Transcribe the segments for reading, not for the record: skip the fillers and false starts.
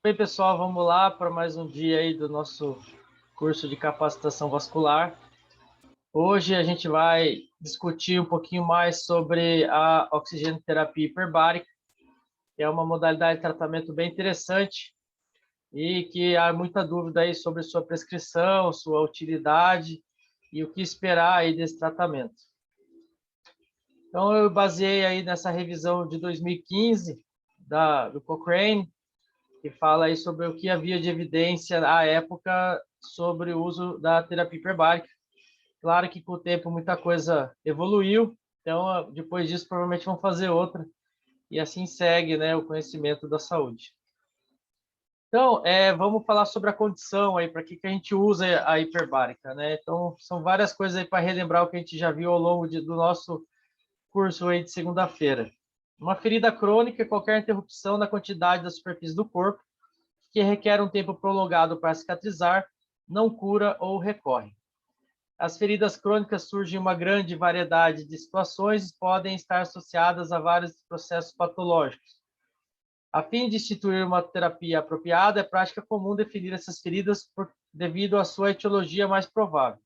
Bem, pessoal, vamos lá para mais um dia aí do nosso curso de capacitação vascular. Hoje a gente vai discutir um pouquinho mais sobre a oxigenoterapia hiperbárica, que é uma modalidade de tratamento bem interessante e que há muita dúvida aí sobre sua prescrição, sua utilidade e o que esperar aí desse tratamento. Então, eu baseei aí nessa revisão de 2015 do Cochrane, que fala aí sobre o que havia de evidência à época sobre o uso da terapia hiperbárica. Claro que com o tempo muita coisa evoluiu, então depois disso provavelmente vão fazer outra, e assim segue, né, o conhecimento da saúde. Então, vamos falar sobre a condição aí, para que a gente usa a hiperbárica, né? Então, são várias coisas aí para relembrar o que a gente já viu ao longo do nosso curso aí de segunda-feira. Uma ferida crônica é qualquer interrupção na quantidade da superfície do corpo que requer um tempo prolongado para cicatrizar, não cura ou recorre. As feridas crônicas surgem em uma grande variedade de situações e podem estar associadas a vários processos patológicos. A fim de instituir uma terapia apropriada, é prática comum definir essas feridas devido à sua etiologia mais provável.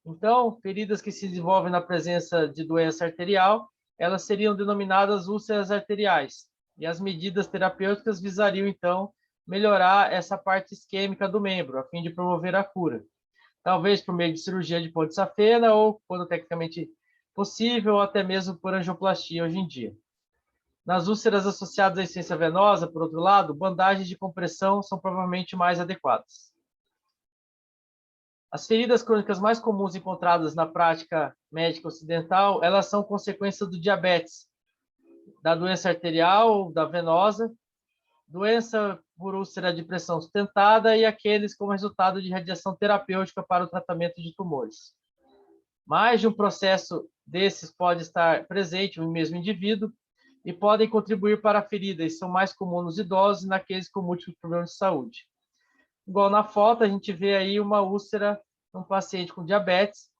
Então, feridas que se desenvolvem na presença de doença arterial, elas seriam denominadas úlceras arteriais, e as medidas terapêuticas visariam, então, melhorar essa parte isquêmica do membro, a fim de promover a cura. Talvez por meio de cirurgia de ponte safena ou, quando tecnicamente possível, ou até mesmo por angioplastia hoje em dia. Nas úlceras associadas à insuficiência venosa, por outro lado, bandagens de compressão são provavelmente mais adequadas. As feridas crônicas mais comuns encontradas na prática médica ocidental, elas são consequência do diabetes, da doença arterial, da venosa, doença por úlcera de pressão sustentada e aqueles como resultado de radiação terapêutica para o tratamento de tumores. Mais de um processo desses pode estar presente no mesmo indivíduo e podem contribuir para a ferida, e são mais comuns nos idosos e naqueles com múltiplos problemas de saúde. Igual na foto, a gente vê aí uma úlcera num paciente com diabetes,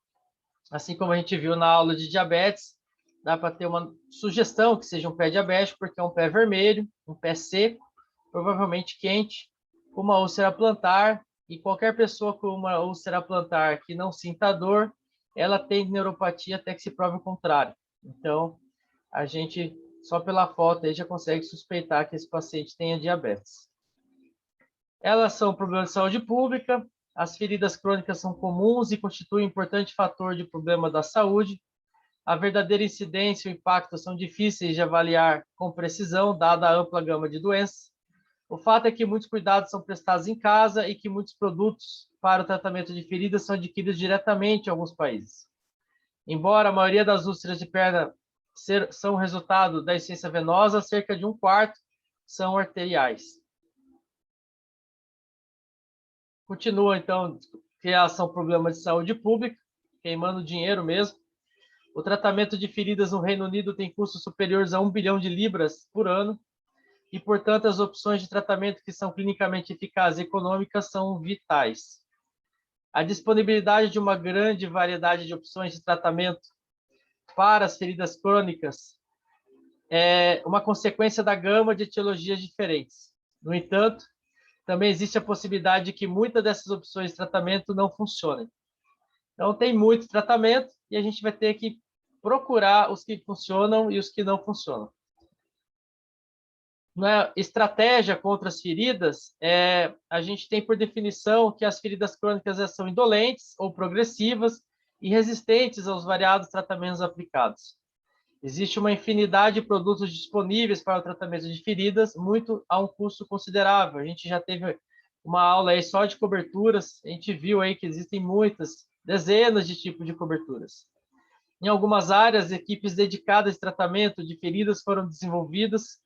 assim como a gente viu na aula de diabetes, dá para ter uma sugestão que seja um pé diabético, porque é um pé vermelho, um pé seco, provavelmente quente, com uma úlcera plantar, e qualquer pessoa com uma úlcera plantar que não sinta dor, ela tem neuropatia até que se prove o contrário. Então, a gente, só pela foto aí, já consegue suspeitar que esse paciente tenha diabetes. Elas são problemas de saúde pública, as feridas crônicas são comuns e constituem um importante fator de problema da saúde. A verdadeira incidência e o impacto são difíceis de avaliar com precisão, dada a ampla gama de doenças. O fato é que muitos cuidados são prestados em casa e que muitos produtos para o tratamento de feridas são adquiridos diretamente em alguns países. Embora a maioria das úlceras de perna são resultado da insuficiência venosa, cerca de um quarto são arteriais. Continua, então, que são problemas de saúde pública, queimando dinheiro mesmo. O tratamento de feridas no Reino Unido tem custos superiores a 1 bilhão de libras por ano, e, portanto, as opções de tratamento que são clinicamente eficazes e econômicas são vitais. A disponibilidade de uma grande variedade de opções de tratamento para as feridas crônicas é uma consequência da gama de etiologias diferentes. No entanto, também existe a possibilidade de que muitas dessas opções de tratamento não funcionem. Então, tem muito tratamento e a gente vai ter que procurar os que funcionam e os que não funcionam. Na estratégia contra as feridas, a gente tem por definição que as feridas crônicas são indolentes ou progressivas e resistentes aos variados tratamentos aplicados. Existe uma infinidade de produtos disponíveis para o tratamento de feridas, muito a um custo considerável. A gente já teve uma aula aí só de coberturas, a gente viu aí que existem muitas, dezenas de tipos de coberturas. Em algumas áreas, equipes dedicadas de tratamento de feridas foram desenvolvidas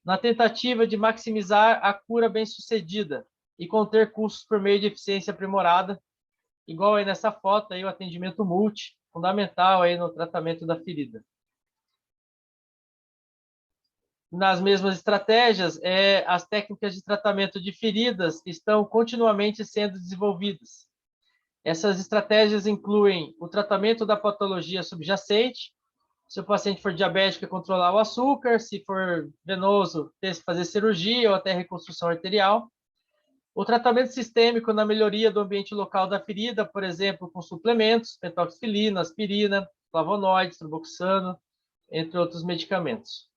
na tentativa de maximizar a cura bem-sucedida e conter custos por meio de eficiência aprimorada, igual aí nessa foto, aí, o atendimento multi, fundamental aí no tratamento da ferida. Nas mesmas estratégias, as técnicas de tratamento de feridas estão continuamente sendo desenvolvidas. Essas estratégias incluem o tratamento da patologia subjacente. Se o paciente for diabético, é controlar o açúcar. Se for venoso, fazer cirurgia ou até reconstrução arterial. O tratamento sistêmico na melhoria do ambiente local da ferida, por exemplo, com suplementos, pentoxifilina, aspirina, flavonoides, tromboxano, entre outros medicamentos.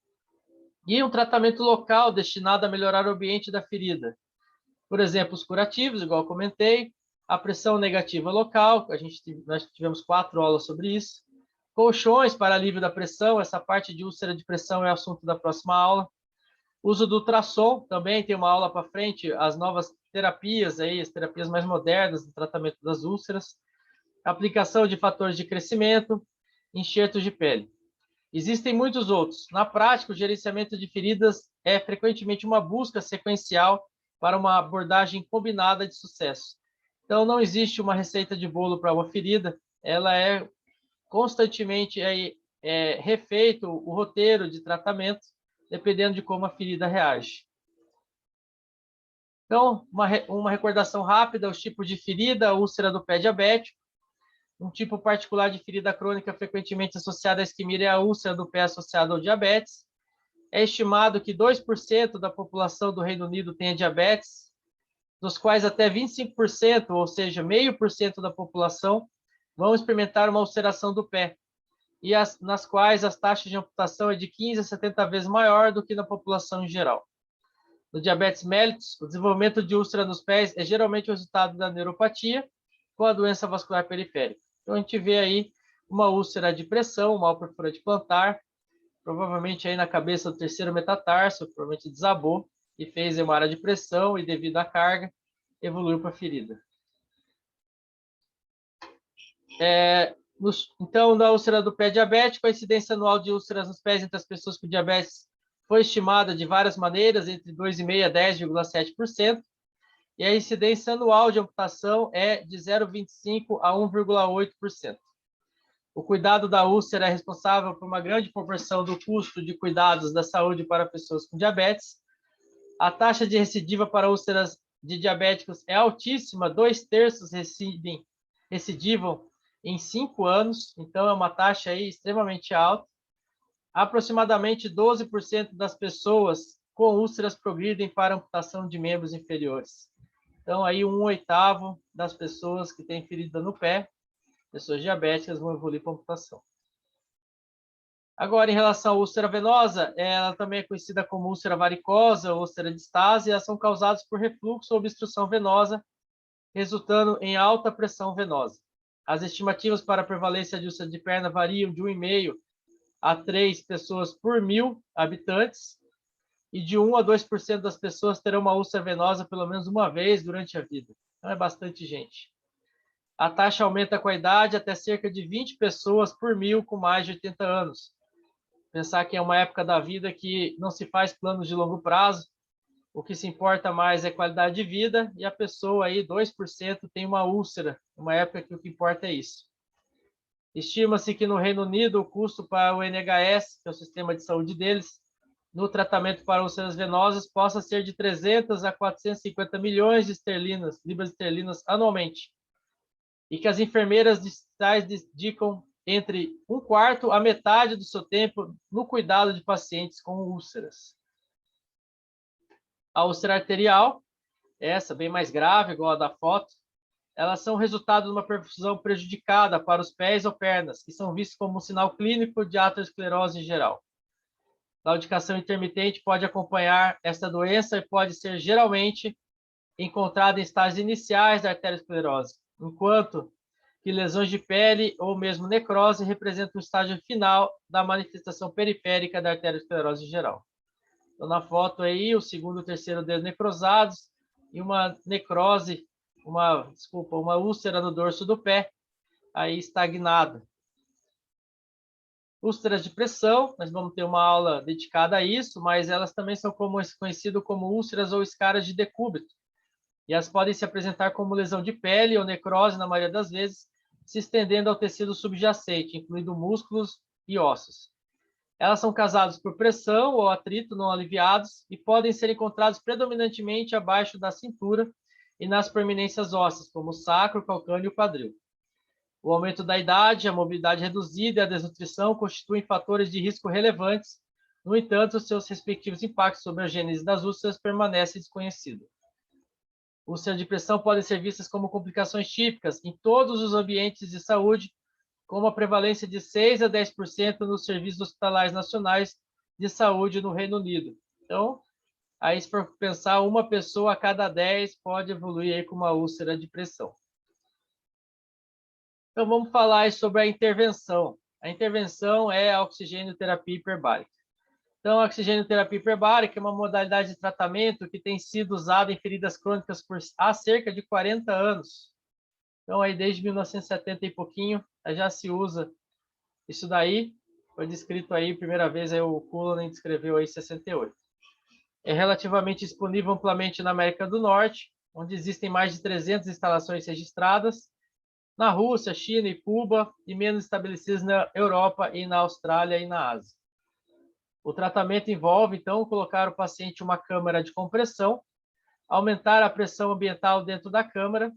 E um tratamento local destinado a melhorar o ambiente da ferida. Por exemplo, os curativos, igual eu comentei, a pressão negativa local, nós tivemos 4 aulas sobre isso. Colchões para alívio da pressão, essa parte de úlcera de pressão é assunto da próxima aula. Uso do ultrassom, também tem uma aula para frente, as novas terapias, aí, as terapias mais modernas do tratamento das úlceras. Aplicação de fatores de crescimento, enxertos de pele. Existem muitos outros. Na prática, o gerenciamento de feridas é frequentemente uma busca sequencial para uma abordagem combinada de sucesso. Então, não existe uma receita de bolo para uma ferida, ela é constantemente refeito o roteiro de tratamento, dependendo de como a ferida reage. Então, uma recordação rápida, os tipos de ferida, úlcera do pé diabético. Um tipo particular de ferida crônica frequentemente associada à isquemia é a úlcera do pé associada ao diabetes. É estimado que 2% da população do Reino Unido tenha diabetes, dos quais até 25%, ou seja, 0,5% da população, vão experimentar uma ulceração do pé, e nas quais as taxas de amputação é de 15 a 70 vezes maior do que na população em geral. No diabetes mellitus, o desenvolvimento de úlcera nos pés é geralmente o resultado da neuropatia com a doença vascular periférica. Então, a gente vê aí uma úlcera de pressão, uma perfurante plantar, provavelmente aí na cabeça do terceiro metatarso, provavelmente desabou e fez uma área de pressão e, devido à carga, evoluiu para a ferida. Então, na úlcera do pé diabético, a incidência anual de úlceras nos pés entre as pessoas com diabetes foi estimada de várias maneiras, entre 2,5% a 10,7%, e a incidência anual de amputação é de 0,25% a 1,8%. O cuidado da úlcera é responsável por uma grande proporção do custo de cuidados da saúde para pessoas com diabetes. A taxa de recidiva para úlceras de diabéticos é altíssima, 2/3 recidivam em 5 anos, então é uma taxa aí extremamente alta. Aproximadamente 12% das pessoas com úlceras progridem para amputação de membros inferiores. Então, aí 1/8 das pessoas que têm ferida no pé, pessoas diabéticas, vão evoluir para amputação. Agora, em relação à úlcera venosa, ela também é conhecida como úlcera varicosa ou úlcera de Stase, elas são causadas por refluxo ou obstrução venosa, resultando em alta pressão venosa. As estimativas para a prevalência de úlcera de perna variam de 1,5 a 3 pessoas por 1.000 habitantes, e de 1 a 2% das pessoas terão uma úlcera venosa pelo menos uma vez durante a vida. Então, é bastante gente. A taxa aumenta com a idade até cerca de 20 pessoas por 1.000 com mais de 80 anos. Pensar que é uma época da vida que não se faz planos de longo prazo, o que se importa mais é qualidade de vida, e a pessoa aí, 2%, tem uma úlcera, uma época que o que importa é isso. Estima-se que no Reino Unido o custo para o NHS, que é o sistema de saúde deles, no tratamento para úlceras venosas possa ser de 300 a 450 milhões de libras esterlinas anualmente, e que as enfermeiras distritais dedicam entre 1/4 a metade do seu tempo no cuidado de pacientes com úlceras. A úlcera arterial, essa bem mais grave, igual a da foto, elas são resultado de uma perfusão prejudicada para os pés ou pernas, que são vistos como um sinal clínico de aterosclerose em geral. Claudicação intermitente pode acompanhar esta doença e pode ser geralmente encontrada em estágios iniciais da arteriosclerose, enquanto que lesões de pele ou mesmo necrose representam o estágio final da manifestação periférica da arteriosclerose em geral. Então, na foto aí, o segundo e o terceiro dedo necrosados e uma necrose, uma úlcera no dorso do pé, aí estagnada. Úlceras de pressão, nós vamos ter uma aula dedicada a isso, mas elas também são conhecidas como úlceras ou escaras de decúbito. E elas podem se apresentar como lesão de pele ou necrose, na maioria das vezes, se estendendo ao tecido subjacente, incluindo músculos e ossos. Elas são causadas por pressão ou atrito não aliviados e podem ser encontrados predominantemente abaixo da cintura e nas proeminências ósseas, como o sacro, o calcâneo e o quadril. O aumento da idade, a mobilidade reduzida e a desnutrição constituem fatores de risco relevantes. No entanto, seus respectivos impactos sobre a gênese das úlceras permanecem desconhecidos. Úlceras de pressão podem ser vistas como complicações típicas em todos os ambientes de saúde, com uma prevalência de 6 a 10% nos serviços hospitalares nacionais de saúde no Reino Unido. Então, aí se for pensar, uma pessoa a cada 10 pode evoluir aí com uma úlcera de pressão. Então, vamos falar aí sobre a intervenção. A intervenção é a oxigênio-terapia hiperbárica. Então, a oxigênio-terapia hiperbárica é uma modalidade de tratamento que tem sido usada em feridas crônicas há cerca de 40 anos. Então, aí desde 1970 e pouquinho, já se usa isso daí. Foi descrito aí, primeira vez, aí o Cullen descreveu aí em 68. É relativamente disponível amplamente na América do Norte, onde existem mais de 300 instalações registradas, na Rússia, China e Cuba, e menos estabelecidas na Europa e na Austrália e na Ásia. O tratamento envolve, então, colocar o paciente em uma câmara de compressão, aumentar a pressão ambiental dentro da câmara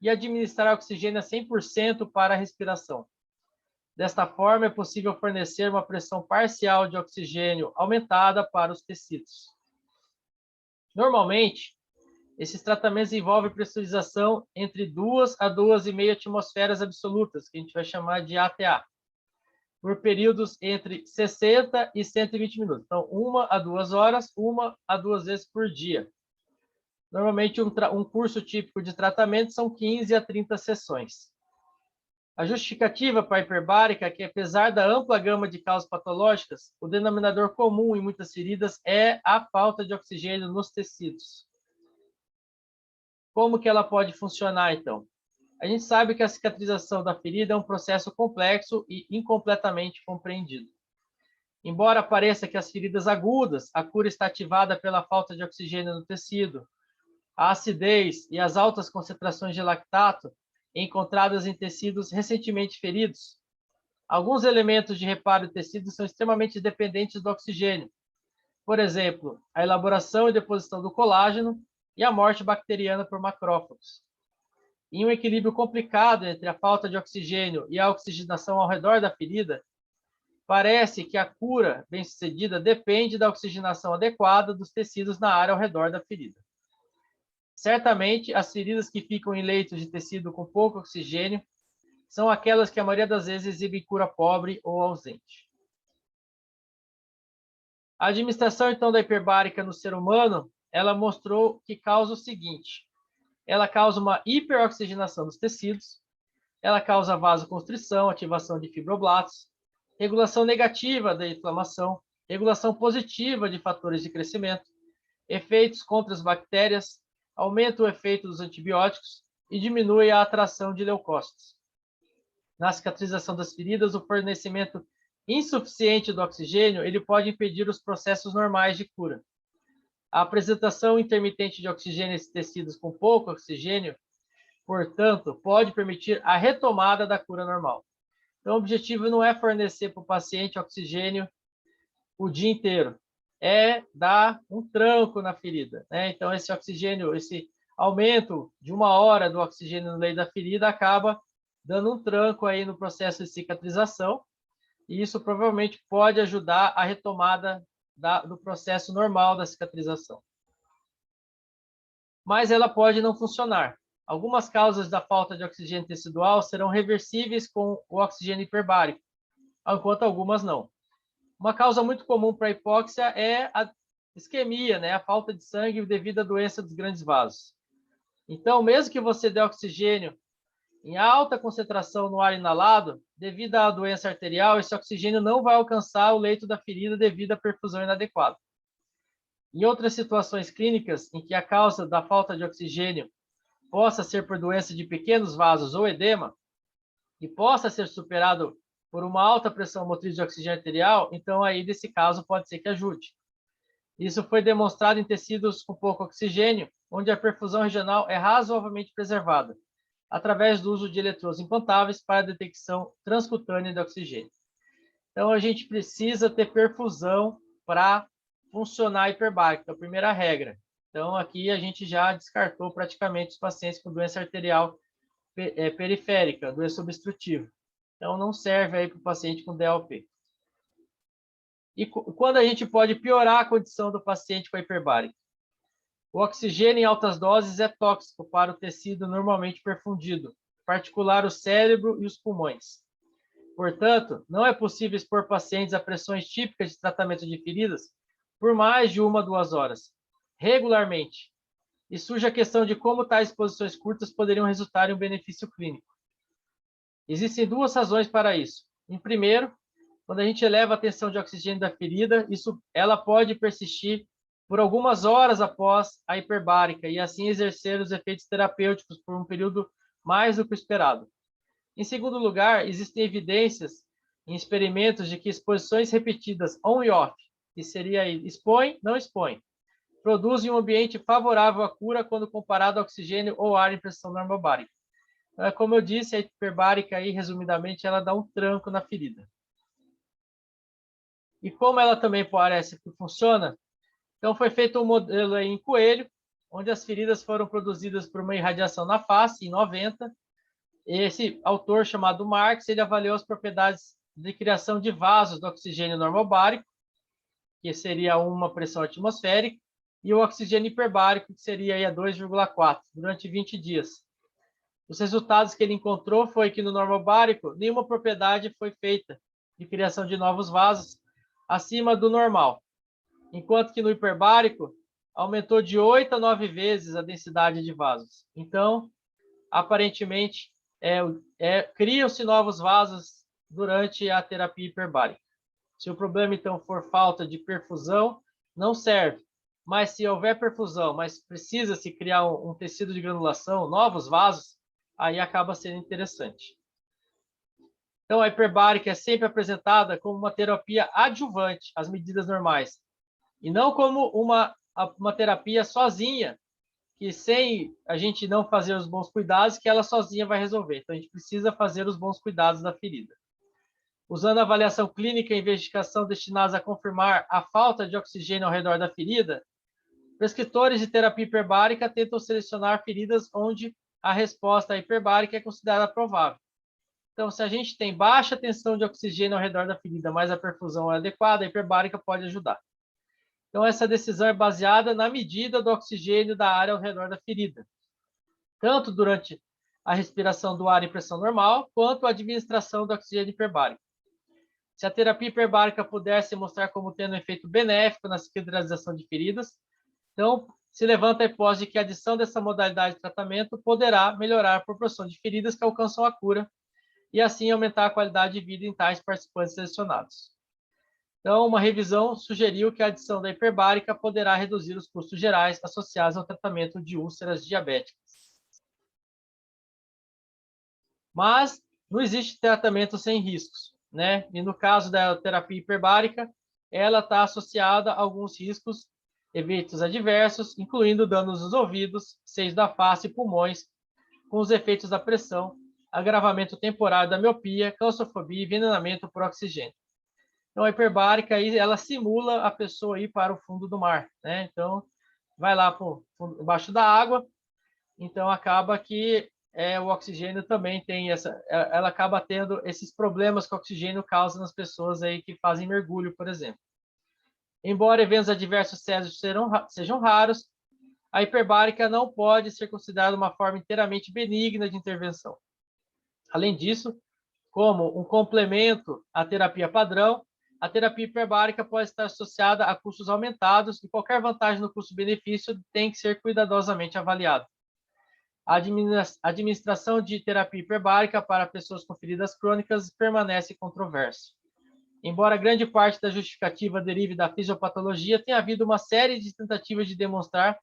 e administrar oxigênio a 100% para a respiração. Desta forma, é possível fornecer uma pressão parcial de oxigênio aumentada para os tecidos. Normalmente, esses tratamentos envolvem pressurização entre 2 a 2,5 atmosferas absolutas, que a gente vai chamar de ATA, por períodos entre 60 e 120 minutos. Então, 1 a 2 horas, 1 a 2 vezes por dia. Normalmente, um curso típico de tratamento são 15 a 30 sessões. A justificativa para a hiperbárica é que, apesar da ampla gama de causas patológicas, o denominador comum em muitas feridas é a falta de oxigênio nos tecidos. Como que ela pode funcionar, então? A gente sabe que a cicatrização da ferida é um processo complexo e incompletamente compreendido. Embora pareça que as feridas agudas, a cura está ativada pela falta de oxigênio no tecido, a acidez e as altas concentrações de lactato encontradas em tecidos recentemente feridos, alguns elementos de reparo de tecidos são extremamente dependentes do oxigênio. Por exemplo, a elaboração e deposição do colágeno e a morte bacteriana por macrófagos. Em um equilíbrio complicado entre a falta de oxigênio e a oxigenação ao redor da ferida, parece que a cura bem-sucedida depende da oxigenação adequada dos tecidos na área ao redor da ferida. Certamente, as feridas que ficam em leitos de tecido com pouco oxigênio são aquelas que a maioria das vezes exibem cura pobre ou ausente. A administração, então, da hiperbárica no ser humano, ela mostrou que causa o seguinte: ela causa uma hiperoxigenação dos tecidos, ela causa vasoconstrição, ativação de fibroblastos, regulação negativa da inflamação, regulação positiva de fatores de crescimento, efeitos contra as bactérias, aumenta o efeito dos antibióticos e diminui a atração de leucócitos. Na cicatrização das feridas, o fornecimento insuficiente do oxigênio ele pode impedir os processos normais de cura. A apresentação intermitente de oxigênio em tecidos com pouco oxigênio, portanto, pode permitir a retomada da cura normal. Então, o objetivo não é fornecer para o paciente oxigênio o dia inteiro, é dar um tranco na ferida, né? Então, esse oxigênio, esse aumento de 1 hora do oxigênio no leito da ferida acaba dando um tranco aí no processo de cicatrização, e isso provavelmente pode ajudar a retomada do processo normal da cicatrização. Mas ela pode não funcionar. Algumas causas da falta de oxigênio tecidual serão reversíveis com o oxigênio hiperbárico, enquanto algumas não. Uma causa muito comum para a hipóxia é a isquemia, né? A falta de sangue devido à doença dos grandes vasos. Então, mesmo que você dê oxigênio em alta concentração no ar inalado, devido à doença arterial, esse oxigênio não vai alcançar o leito da ferida devido à perfusão inadequada. Em outras situações clínicas em que a causa da falta de oxigênio possa ser por doença de pequenos vasos ou edema, e possa ser superado por uma alta pressão motriz de oxigênio arterial, então aí, nesse caso, pode ser que ajude. Isso foi demonstrado em tecidos com pouco oxigênio, onde a perfusão regional é razoavelmente preservada, através do uso de eletrodos implantáveis para a detecção transcutânea de oxigênio. Então, a gente precisa ter perfusão para funcionar a hiperbárica, a primeira regra. Então, aqui a gente já descartou praticamente os pacientes com doença arterial periférica, doença obstrutiva. Então, não serve aí para o paciente com DLP. E quando a gente pode piorar a condição do paciente com a hiperbárica? O oxigênio em altas doses é tóxico para o tecido normalmente perfundido, em particular o cérebro e os pulmões. Portanto, não é possível expor pacientes a pressões típicas de tratamento de feridas por mais de 1 a 2 horas, regularmente. E surge a questão de como tais exposições curtas poderiam resultar em um benefício clínico. Existem 2 razões para isso. Em primeiro, quando a gente eleva a tensão de oxigênio da ferida, ela pode persistir por algumas horas após a hiperbárica e assim exercer os efeitos terapêuticos por um período mais do que o esperado. Em segundo lugar, existem evidências em experimentos de que exposições repetidas on e off, que seria expõe, não expõe, produzem um ambiente favorável à cura quando comparado ao oxigênio ou ar em pressão normobárica. Então, como eu disse, a hiperbárica, aí, resumidamente, ela dá um tranco na ferida. E como ela também parece que funciona, então foi feito um modelo aí em coelho, onde as feridas foram produzidas por uma irradiação na face, em 90. Esse autor, chamado Marx, ele avaliou as propriedades de criação de vasos do oxigênio normobárico, que seria uma pressão atmosférica, e o oxigênio hiperbárico, que seria aí a 2,4, durante 20 dias. Os resultados que ele encontrou foi que no normobárico nenhuma propriedade foi feita de criação de novos vasos acima do normal, enquanto que no hiperbárico aumentou de 8 a 9 vezes a densidade de vasos. Então, aparentemente, criam-se novos vasos durante a terapia hiperbárica. Se o problema, então, for falta de perfusão, não serve. Mas se houver perfusão, mas precisa-se criar um tecido de granulação, novos vasos, aí acaba sendo interessante. Então, a hiperbárica é sempre apresentada como uma terapia adjuvante às medidas normais, e não como uma terapia sozinha, que sem a gente não fazer os bons cuidados, que ela sozinha vai resolver. Então, a gente precisa fazer os bons cuidados da ferida. Usando a avaliação clínica e investigação destinadas a confirmar a falta de oxigênio ao redor da ferida, prescritores de terapia hiperbárica tentam selecionar feridas onde a resposta à hiperbárica é considerada provável. Então, se a gente tem baixa tensão de oxigênio ao redor da ferida, mas a perfusão é adequada, a hiperbárica pode ajudar. Então, essa decisão é baseada na medida do oxigênio da área ao redor da ferida, tanto durante a respiração do ar em pressão normal, quanto a administração do oxigênio hiperbárico. Se a terapia hiperbárica pudesse mostrar como tendo um efeito benéfico na cicatrização de feridas, então se levanta a hipótese de que a adição dessa modalidade de tratamento poderá melhorar a proporção de feridas que alcançam a cura e assim aumentar a qualidade de vida em tais participantes selecionados. Então, uma revisão sugeriu que a adição da hiperbárica poderá reduzir os custos gerais associados ao tratamento de úlceras diabéticas. Mas não existe tratamento sem riscos, né? E no caso da terapia hiperbárica, ela está associada a alguns riscos, eventos adversos, incluindo danos nos ouvidos, seios da face e pulmões, com os efeitos da pressão, agravamento temporário da miopia, claustrofobia e envenenamento por oxigênio. Então, a hiperbárica, aí, ela simula a pessoa ir para o fundo do mar, né? Então, vai lá embaixo da água, então acaba que o oxigênio também tem ela acaba tendo esses problemas que o oxigênio causa nas pessoas aí que fazem mergulho, por exemplo. Embora eventos adversos sejam raros, a hiperbárica não pode ser considerada uma forma inteiramente benigna de intervenção. Além disso, como um complemento à terapia padrão, a terapia hiperbárica pode estar associada a custos aumentados e qualquer vantagem no custo-benefício tem que ser cuidadosamente avaliada. A administração de terapia hiperbárica para pessoas com feridas crônicas permanece controverso. Embora grande parte da justificativa derive da fisiopatologia, tem havido uma série de tentativas de demonstrar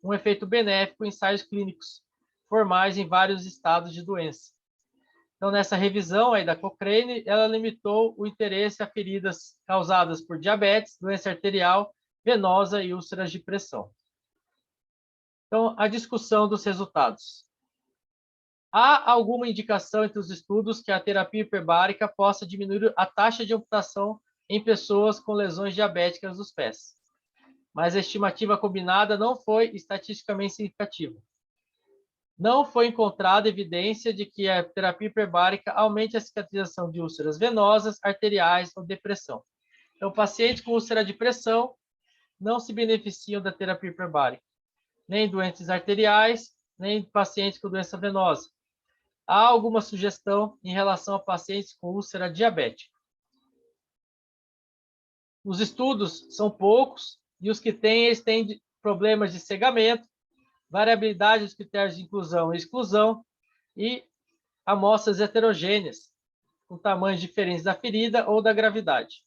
um efeito benéfico em ensaios clínicos formais em vários estados de doença. Então, nessa revisão aí da Cochrane, ela limitou o interesse a feridas causadas por diabetes, doença arterial, venosa e úlceras de pressão. Então, a discussão dos resultados. Há alguma indicação entre os estudos que a terapia hiperbárica possa diminuir a taxa de amputação em pessoas com lesões diabéticas dos pés, mas a estimativa combinada não foi estatisticamente significativa. Não foi encontrada evidência de que a terapia hiperbárica aumente a cicatrização de úlceras venosas, arteriais ou depressão. Então, pacientes com úlcera de pressão não se beneficiam da terapia hiperbárica. nem doentes arteriais, nem pacientes com doença venosa. Há alguma sugestão em relação a pacientes com úlcera diabética. Os estudos são poucos e os que têm, eles têm problemas de cegamento, variabilidade dos critérios de inclusão e exclusão e amostras heterogêneas, com tamanhos diferentes da ferida ou da gravidade.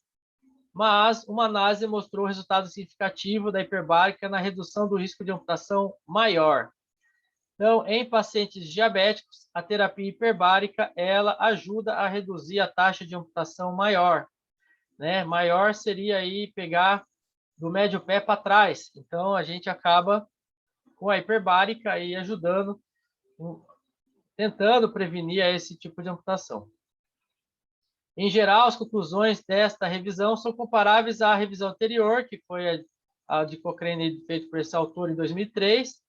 Mas uma análise mostrou resultado significativo da hiperbárica na redução do risco de amputação maior. Então, em pacientes diabéticos, a terapia hiperbárica, ela ajuda a reduzir a taxa de amputação maior, né? Maior seria aí pegar do médio pé para trás. Então, a gente acaba com a hiperbárica aí ajudando, tentando prevenir esse tipo de amputação. Em geral, as conclusões desta revisão são comparáveis à revisão anterior, que foi a de Cochrane, feita por esse autor em 2003,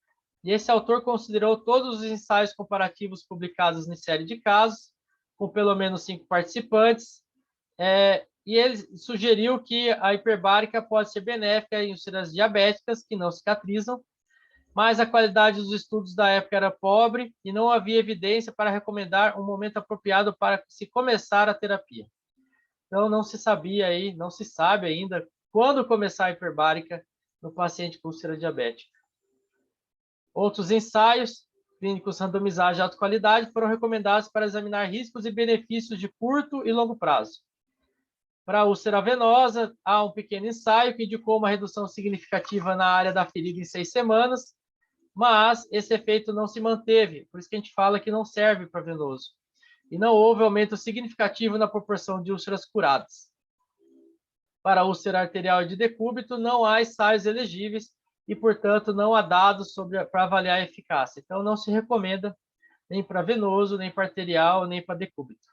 e esse autor considerou todos os ensaios comparativos publicados em série de casos, com pelo menos 5 participantes, e ele sugeriu que a hiperbárica pode ser benéfica em úlceras diabéticas que não cicatrizam, mas a qualidade dos estudos da época era pobre e não havia evidência para recomendar um momento apropriado para se começar a terapia. Então, não se sabia aí, não se sabe ainda quando começar a hiperbárica no paciente com úlcera diabética. Outros ensaios clínicos randomizados de alta qualidade foram recomendados para examinar riscos e benefícios de curto e longo prazo. Para a úlcera venosa, há um pequeno ensaio que indicou uma redução significativa na área da ferida em 6 semanas, mas esse efeito não se manteve, por isso que a gente fala que não serve para venoso. E não houve aumento significativo na proporção de úlceras curadas. Para a úlcera arterial e de decúbito, não há ensaios elegíveis e, portanto, não há dados para avaliar a eficácia. Então, não se recomenda nem para venoso, nem para arterial, nem para decúbito.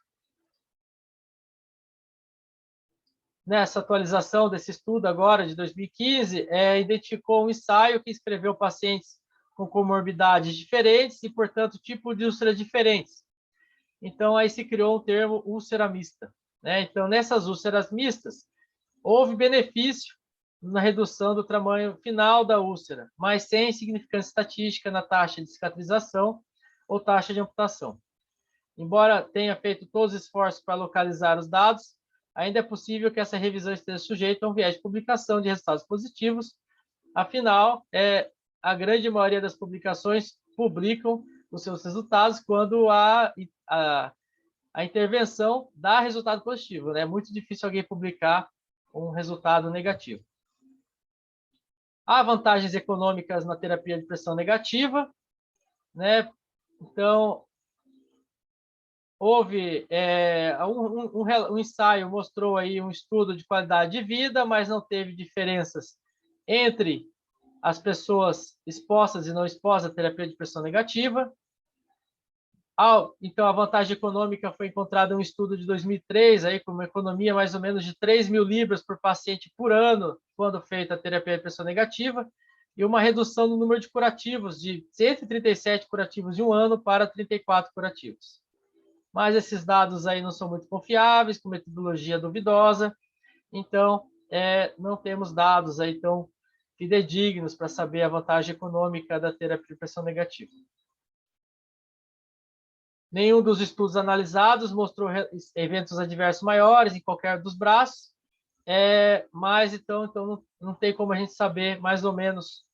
Nessa atualização desse estudo agora, de 2015, identificou um ensaio que escreveu pacientes com comorbidades diferentes e, portanto, tipo de úlceras diferentes. Então, aí se criou um termo úlcera mista, né? Então, nessas úlceras mistas, houve benefício na redução do tamanho final da úlcera, mas sem significância estatística na taxa de cicatrização ou taxa de amputação. Embora tenha feito todos os esforços para localizar os dados, ainda é possível que essa revisão esteja sujeita a um viés de publicação de resultados positivos. Afinal, a grande maioria das publicações publicam os seus resultados quando a intervenção dá resultado positivo, né? É muito difícil alguém publicar um resultado negativo. Há vantagens econômicas na terapia de pressão negativa, né? Então, houve um ensaio, mostrou aí um estudo de qualidade de vida, mas não teve diferenças entre as pessoas expostas e não expostas à terapia de pressão negativa. Então, a vantagem econômica foi encontrada em um estudo de 2003, aí, com uma economia mais ou menos de 3.000 libras por paciente por ano, quando feita a terapia de pressão negativa, e uma redução no número de curativos, de 137 curativos de um ano para 34 curativos. Mas esses dados aí não são muito confiáveis, com metodologia duvidosa, então não temos dados aí tão fidedignos para saber a vantagem econômica da terapia de pressão negativa. Nenhum dos estudos analisados mostrou eventos adversos maiores em qualquer dos braços, mas então não tem como a gente saber mais ou menos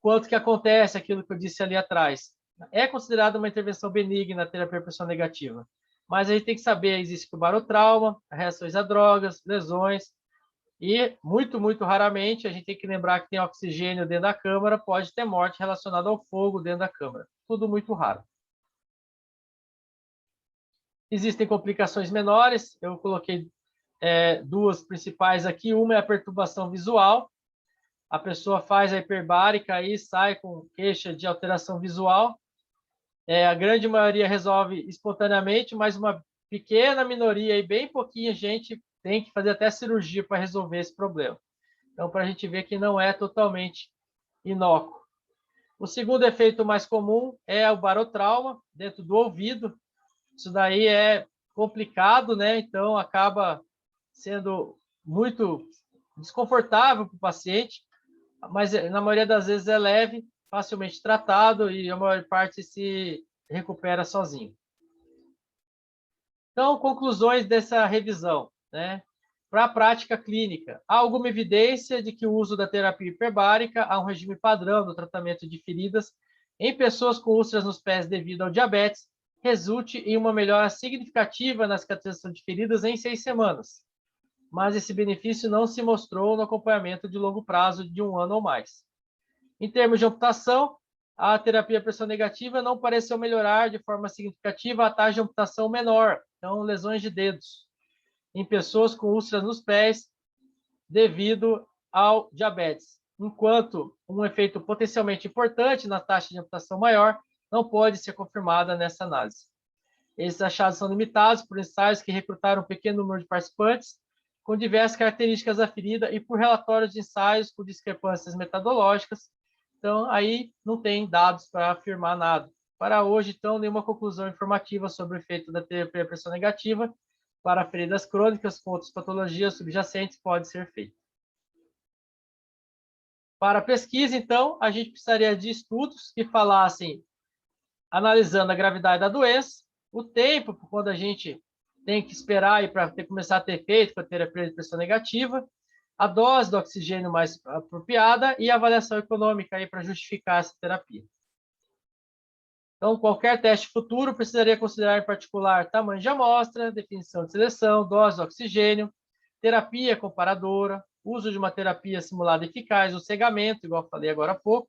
quanto que acontece aquilo que eu disse ali atrás. É considerada uma intervenção benigna a terapia de pressão negativa, mas a gente tem que saber, existe o barotrauma, reações a drogas, lesões, e muito, muito raramente, a gente tem que lembrar que tem oxigênio dentro da câmara, pode ter morte relacionada ao fogo dentro da câmara. Tudo muito raro. Existem complicações menores, eu coloquei duas principais aqui. Uma é a perturbação visual. A pessoa faz a hiperbárica e sai com queixa de alteração visual. A grande maioria resolve espontaneamente, mas uma pequena minoria, e bem pouquinha gente, tem que fazer até cirurgia para resolver esse problema. Então, para a gente ver que não é totalmente inócuo. O segundo efeito mais comum é o barotrauma dentro do ouvido. Isso daí é complicado, né? Então, acaba sendo muito desconfortável para o paciente, mas na maioria das vezes é leve facilmente tratado e a maior parte se recupera sozinho. Então, conclusões dessa revisão, né? Para a prática clínica, há alguma evidência de que o uso da terapia hiperbárica há um regime padrão do tratamento de feridas em pessoas com úlceras nos pés devido ao diabetes resulte em uma melhora significativa na cicatrização de feridas em 6 semanas. Mas esse benefício não se mostrou no acompanhamento de longo prazo de 1 ano ou mais. Em termos de amputação, a terapia à pressão negativa não pareceu melhorar de forma significativa a taxa de amputação menor, então lesões de dedos, em pessoas com úlceras nos pés devido ao diabetes, enquanto um efeito potencialmente importante na taxa de amputação maior não pode ser confirmada nessa análise. Esses achados são limitados por ensaios que recrutaram um pequeno número de participantes com diversas características da ferida e por relatórios de ensaios com discrepâncias metodológicas. Então, aí não tem dados para afirmar nada. Para hoje, então, nenhuma conclusão informativa sobre o efeito da terapia à pressão negativa para feridas crônicas com outras patologias subjacentes pode ser feita. Para a pesquisa, então, a gente precisaria de estudos que falassem, analisando a gravidade da doença, o tempo quando a gente tem que esperar para começar a ter efeito com a terapia de pressão negativa, a dose do oxigênio mais apropriada e a avaliação econômica para justificar essa terapia. Então, qualquer teste futuro precisaria considerar, em particular, tamanho de amostra, definição de seleção, dose de oxigênio, terapia comparadora, uso de uma terapia simulada eficaz, o cegamento, igual eu falei agora há pouco,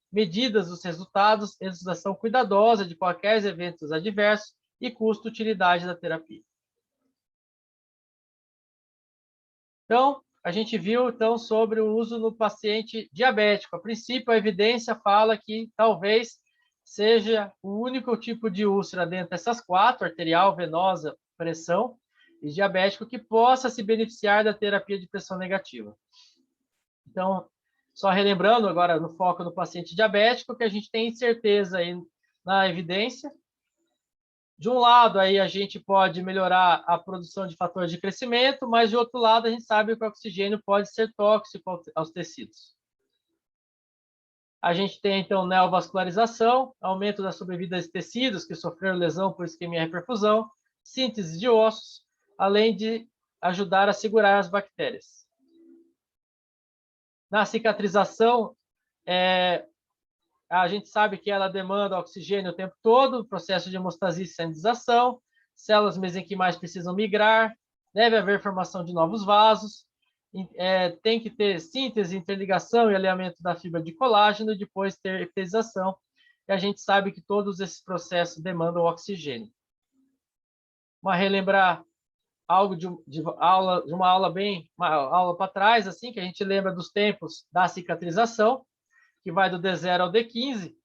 medidas dos resultados, elucidação cuidadosa de quaisquer eventos adversos e custo-utilidade da terapia. Então, a gente viu então sobre o uso no paciente diabético. A princípio, a evidência fala que talvez seja o único tipo de úlcera dentro dessas 4, arterial, venosa, pressão e diabético, que possa se beneficiar da terapia de pressão negativa. Então, só relembrando agora no foco no paciente diabético, que a gente tem certeza aí na evidência. De um lado, aí a gente pode melhorar a produção de fatores de crescimento, mas de outro lado, a gente sabe que o oxigênio pode ser tóxico aos tecidos. A gente tem, então, neovascularização, aumento da sobrevida de tecidos que sofreram lesão por isquemia e reperfusão, síntese de ossos, além de ajudar a segurar as bactérias. Na cicatrização, a gente sabe que ela demanda oxigênio o tempo todo, processo de hemostasia e sanitização, células mesenquimais precisam migrar, deve haver formação de novos vasos, tem que ter síntese, interligação e alinhamento da fibra de colágeno e depois ter epitelização. E a gente sabe que todos esses processos demandam oxigênio. Mas relembrar algo de uma aula para trás, assim, que a gente lembra dos tempos da cicatrização, que vai do D0 ao D15.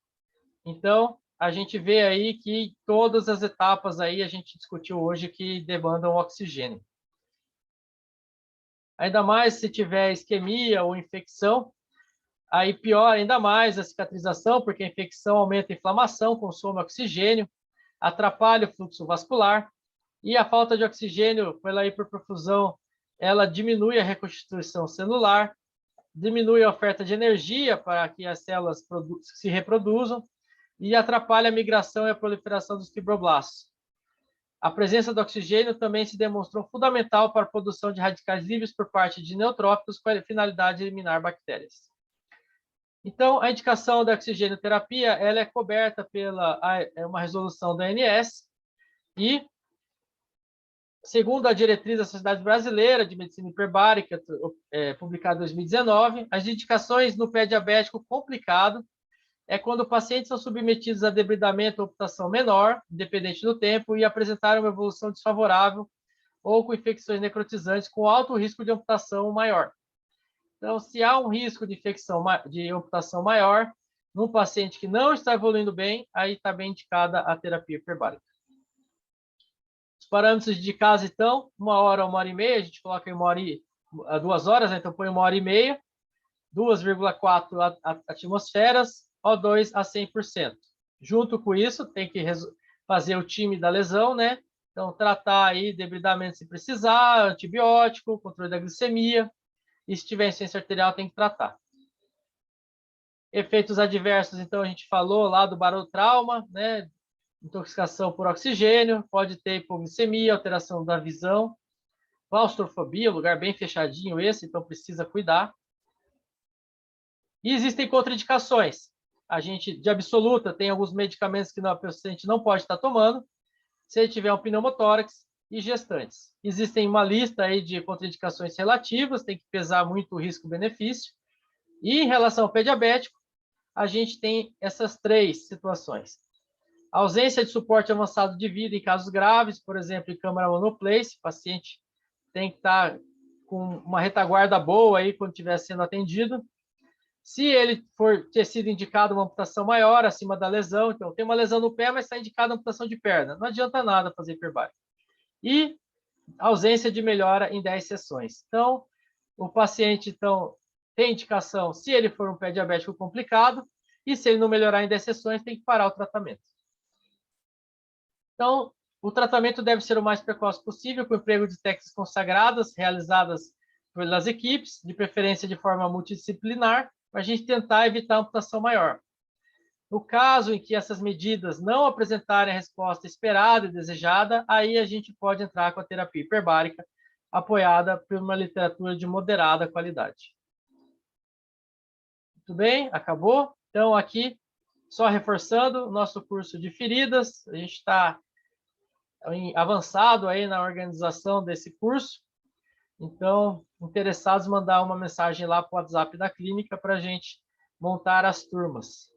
Então, a gente vê aí que todas as etapas aí a gente discutiu hoje que demandam oxigênio. Ainda mais se tiver isquemia ou infecção, aí piora ainda mais a cicatrização, porque a infecção aumenta a inflamação, consome oxigênio, atrapalha o fluxo vascular, e a falta de oxigênio pela hiperperfusão, ela diminui a reconstituição celular, diminui a oferta de energia para que as células se reproduzam e atrapalha a migração e a proliferação dos fibroblastos. A presença do oxigênio também se demonstrou fundamental para a produção de radicais livres por parte de neutrófilos com a finalidade de eliminar bactérias. Então, a indicação da oxigenoterapia ela é coberta pela uma resolução da ANS e, segundo a diretriz da Sociedade Brasileira de Medicina Hiperbárica, publicada em 2019, as indicações no pé diabético complicado é quando pacientes são submetidos a debridamento ou amputação menor, independente do tempo, e apresentaram uma evolução desfavorável ou com infecções necrotizantes com alto risco de amputação maior. Então, se há um risco de infecção de amputação maior, num paciente que não está evoluindo bem, aí está bem indicada a terapia hiperbárica. Os parâmetros de casa, então, 1 hora a 1h30, a gente coloca em 2 horas, né? Então põe 1h30, 2,4 atmosferas, O2 a 100%. Junto com isso, tem que fazer o time da lesão, né? Então, tratar aí debridamento se precisar, antibiótico, controle da glicemia, e se tiver insuficiência arterial, tem que tratar. Efeitos adversos, então, a gente falou lá do barotrauma, né? Intoxicação por oxigênio, pode ter hipoglicemia, alteração da visão, claustrofobia, lugar bem fechadinho esse, então precisa cuidar. E existem contraindicações. A gente, de absoluta, tem alguns medicamentos que o paciente não pode estar tomando, se ele tiver um pneumotórax e gestantes. Existem uma lista aí de contraindicações relativas, tem que pesar muito o risco-benefício. E em relação ao pé diabético, a gente tem essas 3 situações. A ausência de suporte avançado de vida em casos graves, por exemplo, em câmara monoplace, o paciente tem que estar com uma retaguarda boa aí quando estiver sendo atendido. Se ele for ter sido indicado uma amputação maior acima da lesão, então tem uma lesão no pé, mas está indicada amputação de perna, não adianta nada fazer hiperbárica. E ausência de melhora em 10 sessões. Então, o paciente então, tem indicação se ele for um pé diabético complicado, e se ele não melhorar em 10 sessões, tem que parar o tratamento. Então, o tratamento deve ser o mais precoce possível, com o emprego de técnicas consagradas, realizadas pelas equipes, de preferência de forma multidisciplinar, para a gente tentar evitar a amputação maior. No caso em que essas medidas não apresentarem a resposta esperada e desejada, aí a gente pode entrar com a terapia hiperbárica, apoiada por uma literatura de moderada qualidade. Muito bem, acabou? Então, aqui, só reforçando o nosso curso de feridas, a gente está avançado aí na organização desse curso. Então, interessados, mandar uma mensagem lá para o WhatsApp da clínica para a gente montar as turmas.